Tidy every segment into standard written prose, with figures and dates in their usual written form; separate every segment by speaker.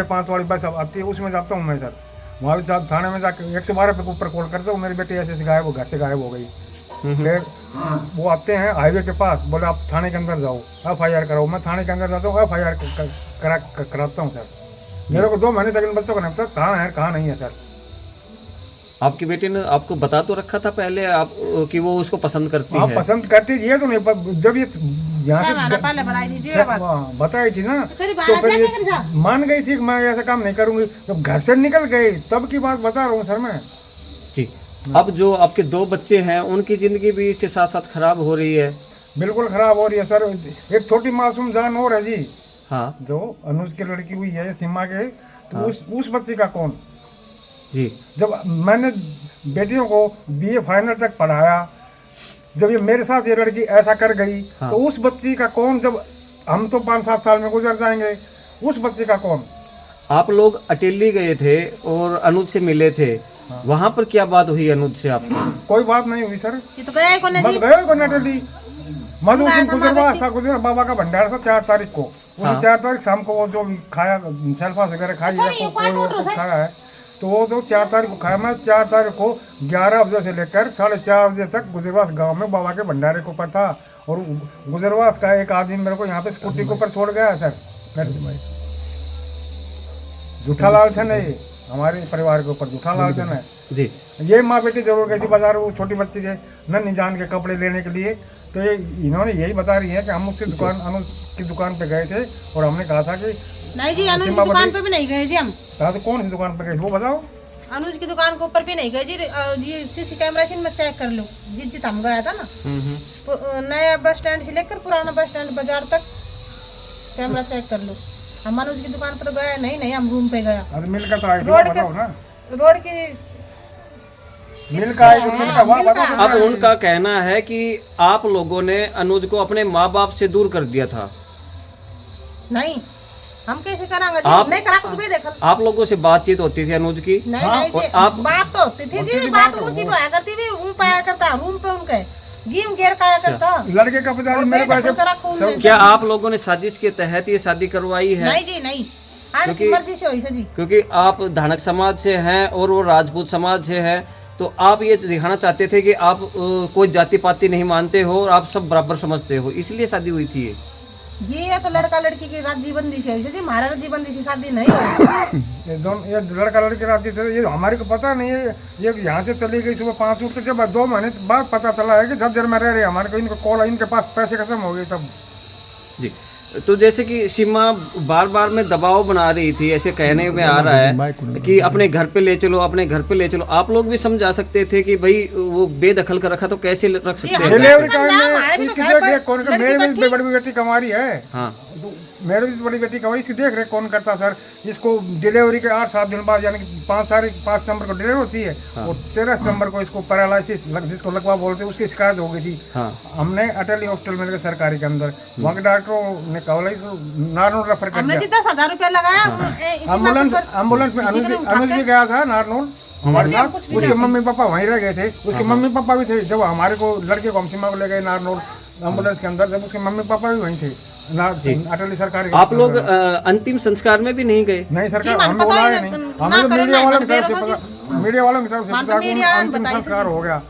Speaker 1: 5 वाली बस आती है उसमें जाता हूँ मैं सर। वहाँ भी थाने में जाकर 112 पे ऊपर कॉल करता हूँ, मेरी बेटी ऐसे गायब हो, घर से गायब हो गई। फिर वो आते हैं हाईवे के पास, बोले आप थाने के अंदर जाओ, FIR कराओ। मैं थाने के अंदर जाता हूँ, FIR कराता हूँ सर। मेरे को 2 महीने तक इन बच्चों को नहीं पता कहाँ है कहाँ नहीं है सर।
Speaker 2: आपकी बेटी ने आपको बता तो रखा था पहले आप कि वो उसको पसंद करती है?
Speaker 1: पसंद करती ये तो नहीं, जब ये यहाँ से बताई थी ना तो फिर ये मान गई थी कि मैं ऐसा काम नहीं करूंगी। जब घर से निकल गई तब की बात बता रहा हूँ सर मैं
Speaker 2: जी। अब जो आपके 2 बच्चे हैं उनकी जिंदगी भी इसके साथ साथ खराब हो रही है।
Speaker 1: बिल्कुल खराब हो रही है सर। एक छोटी मासूम जान और है जी।
Speaker 2: हाँ,
Speaker 1: जो अनुज की लड़की हुई है सीमा के, तो
Speaker 2: हाँ।
Speaker 1: उस बच्चे का कौन
Speaker 2: जी।
Speaker 1: जब मैंने बेटियों को BA फाइनल तक पढ़ाया, जब ये मेरे साथ ये लड़की ऐसा कर गई
Speaker 2: हाँ।
Speaker 1: तो उस बच्ची का कौन? जब हम तो 5-7 साल में गुजर जाएंगे, उस बच्चे का कौन?
Speaker 2: आप लोग अटेली गए थे और अनुज से मिले थे।
Speaker 1: हाँ।
Speaker 2: वहाँ पर क्या बात हुई अनुज से आपको?
Speaker 1: कोई बात नहीं हुई सर।
Speaker 3: ये तो गया ही कोने
Speaker 1: बस
Speaker 3: जी।
Speaker 1: गए को अटेली। मधु गुजरवा था, गुजर बाबा का भंडार था 4 तारीख को।
Speaker 2: हाँ।
Speaker 1: 4 तारीख शाम को वो जो खाया सेल्फास वगैरह खाई है, कोई खाया है, तो वो जो 4 तारीख को खाया। मैं 4 तारीख को 11 बजे से लेकर 4:30 बजे तक गुजरवास गांव में बाबा के भंडारे के ऊपर था। और गुजरवास का एक आदमी मेरे को यहाँ पे स्कूटी के ऊपर छोड़ गया सर। झूठा लालचन है ये, हमारे परिवार के ऊपर झूठा लालचन है
Speaker 2: जी।
Speaker 1: ये माँ बेटी जरूर गई थी बाजार, वो छोटी बच्ची के नन्ही जान के कपड़े लेने के लिए। तो ये इन्होंने यही बता रही है कि हम उसकी दुकान अनुज की दुकान पे गए थे और हमने कहा था कि
Speaker 3: नहीं जी, अनुज की दुकान पे भी नहीं गए जी हम।
Speaker 1: तो कौन सी दुकान पे गए वो बताओ।
Speaker 3: अनुज की दुकान के ऊपर भी नहीं गए जी। ये CC कैमरा से मैं चेक कर लो। जिस हम गया था ना नया बस स्टैंड से लेकर पुराना बस स्टैंड बाजार तक कैमरा चेक कर लो। हम अनुज की दुकान पर तो गया नहीं, हम रूम पे गया।
Speaker 1: मिलकर तो आए थे,
Speaker 3: रोड
Speaker 1: बताओ ना।
Speaker 3: रोड की
Speaker 1: मिलकर आए थे, मिलकर वहाँ बताओ।
Speaker 2: अब उनका कहना है कि आप लोगों ने अनुज को अपने माँ बाप से दूर कर दिया था।
Speaker 3: नहीं, हम कैसे करांगे जी?
Speaker 2: आप-
Speaker 3: नहीं करा कुछ भी देखो।
Speaker 2: आप लोगों से बातचीत होती थी अनुज की?
Speaker 3: नहीं नहीं जी,
Speaker 2: आप-
Speaker 3: बात तो होती थी जी। बात उनकी तो आया करती थी, ऊँ पाया करता रूम पे उनके गेम गेर खाया करता।
Speaker 1: लड़के का पिता मेरे को ऐसे
Speaker 2: क्या आप लोगों ने साजिश के तहत ये शादी करवाई है?
Speaker 3: नहीं जी नहीं, आज की मर्जी से हुई जी।
Speaker 2: क्योंकि आप धानक समाज से हैं और वो राजपूत समाज से है, तो आप ये दिखाना चाहते थे कि आप कोई जाति पाति नहीं मानते हो और आप सब बराबर समझते हो, इसलिए शादी हुई थी ये।
Speaker 3: जी ये तो लड़का लड़की की राजी बंदी से हुई जी, हमारा राजी बंदी से शादी नहीं हुई।
Speaker 1: ये लड़का लड़की राजी थे, ये हमारे को पता नहीं है। ये यहाँ से चली गई सुबह 5 उठ के, 2 महीने बाद पता चला है कि झज्जर में रह रहे हमारे को। इनको कॉल, इनके पास पैसे खत्म हो गए तब
Speaker 2: जी। तो जैसे कि सीमा बार बार में दबाव बना रही थी, ऐसे कहने में आ रहा है कि अपने घर पे ले चलो, अपने घर पे ले चलो। आप लोग भी समझा सकते थे कि भाई वो बेदखल कर रखा तो कैसे रख सकते हैं?
Speaker 1: डिलीवरी टाइम में इसकी देख रेख कौन कर? मेरे भी बड़ी बेटी कमारी है।
Speaker 2: हाँ,
Speaker 1: मेरे भी बड़ी बेटी कमारी, इसकी देख रेख कौन करता सर? इसको डिलीवरी के 8-7 दिन बाद, यानी कि 5 सितंबर को डिलीवरी होती है और 13 सितंबर को इसको पैरालिसिस जिसको लगवा बोलते हैं, उसकी शिकायत हो गई थी।
Speaker 2: हाँ।
Speaker 1: हमने अटली हॉस्पिटल में सरकारी के अंदर, वहाँ के डॉक्टरों ने कहा नारनौल रेफर कर दिया।
Speaker 3: 10,000 रुपया लगाया।
Speaker 1: एम्बुलेंस में अनुज भी गया था नारनौल हमारे साथ। उसके मम्मी पापा वहीं रह गए थे, उसके मम्मी पापा भी थे। जब हमारे को लड़के को हम सीमा को ले गए नारनौल एम्बुलेंस के अंदर, जब उसके मम्मी पापा भी वहीं थे अटली सरकारी।
Speaker 2: आप लोग अंतिम संस्कार में भी नहीं गए?
Speaker 1: नहीं सरकार, हमें बुलाया नहीं। हमें तो मीडिया वालों की तरफ से अंतिम संस्कार हो गया।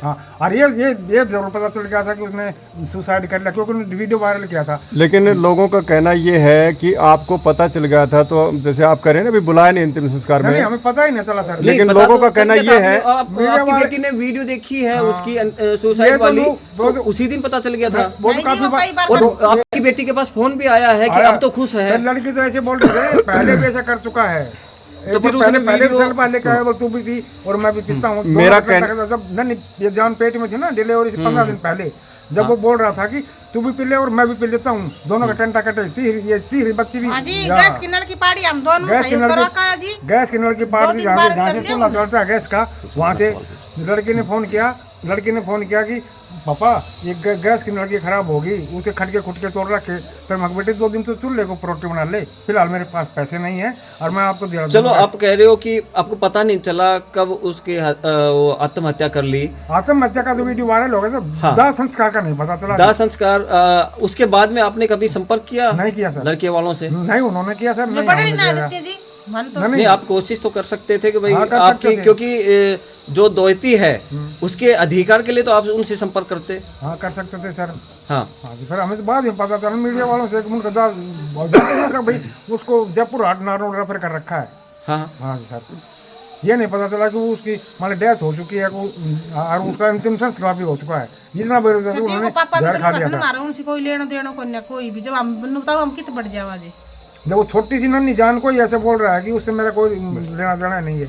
Speaker 1: हाँ, और ये जरूर पता चल गया था कि उसने सुसाइड कर लिया, क्योंकि उसने वीडियो वायरल किया था।
Speaker 4: लेकिन लोगों का कहना ये है कि आपको पता चल गया था, तो जैसे आप कह रहे हैं ना, अभी बुलाया नहीं अंतिम संस्कार में।
Speaker 1: नहीं, हमें पता ही नहीं चला सर।
Speaker 4: लेकिन लोगों का कहना ये है,
Speaker 2: आपकी बेटी ने वीडियो देखी है उसकी सुसाइड वाली, तो उसी दिन पता चल गया था।
Speaker 1: वो तो काफी
Speaker 2: और आपकी बेटी के पास फोन भी आया है कि अब तो खुश है।
Speaker 1: लड़की तो ऐसे बोल रहे थे, पहले भी ऐसा कर चुका है।
Speaker 2: तो फिर उसने
Speaker 1: पहले लेके आया, वो तू भी थी और मैं भी पीता हूँ।
Speaker 4: मेरा
Speaker 1: जब नहीं ये जान पेट में थी ना, डिलीवरी से 15 दिन पहले, जब वो बोल रहा था कि तू भी पी ले और मैं भी पी लेता हूँ, दोनों का टंटा कटे। तीसरी बच्ची भी
Speaker 3: गैस की नल की पाड़ी हम दोनों सहयोग करा का जी।
Speaker 1: गैस की नल की पाड़ी जहाँ से चूल्हा चलता है गैस का, वहाँ से लड़की ने फोन किया कि पापा ये गैस की नलकी खराब होगी, उसे खटके खुटके तोड़ रखे, फिर मैं बेटे 2 दिन तो चूल्हे को रोटी बना ले, फिलहाल मेरे पास पैसे नहीं है और मैं आपको दिला
Speaker 2: चलो आप कह रहे हो कि आपको पता नहीं चला कब उसकी वो आत्महत्या कर ली।
Speaker 1: आत्महत्या का तो वीडियो वायरल हो गया था,
Speaker 2: हाँ।
Speaker 1: दाह संस्कार का नहीं पता चला।
Speaker 2: दाह संस्कार उसके बाद में आपने कभी संपर्क किया
Speaker 1: नहीं किया सर,
Speaker 2: लड़के वालों से?
Speaker 1: नहीं उन्होंने किया सर,
Speaker 3: जो
Speaker 1: नहीं
Speaker 3: बड़े
Speaker 1: हमने
Speaker 3: ना
Speaker 1: किया।
Speaker 3: देते जी मन तो
Speaker 2: नहीं आप कोशिश तो कर सकते थे कि भाई
Speaker 1: हाँ, कर
Speaker 2: आपकी
Speaker 1: सकते थे।
Speaker 2: क्योंकि जो द्वैती है उसके अधिकार के लिए तो आप उनसे संपर्क करते।
Speaker 1: हाँ कर सकते थे सर।
Speaker 2: हाँ
Speaker 1: हाँ जी, फिर हमें तो बाद में पता चला मीडिया वालों से कि उनका दाह भाई उसको जयपुर हाट नारोड रेफर कर रखा है।
Speaker 2: हाँ
Speaker 1: हाँ जी सर, ये नहीं पता चला कि वो उसकी मान डेथ हो चुकी है और उसका अंतिम संस्कार भी हो चुका है। जितना बेरोजगार
Speaker 3: देखो
Speaker 1: उन्होंने
Speaker 3: पापा
Speaker 1: जहर खा लिया
Speaker 3: भी
Speaker 1: था।
Speaker 3: मारा उनसे कोई लेना देना कोई ना कोई भी, जब हम बताओ हम कित बढ़ जावा जी।
Speaker 1: जब वो छोटी सी नन्ही जान को ही ऐसे बोल रहा है कि उससे मेरा कोई लेना देना नहीं है।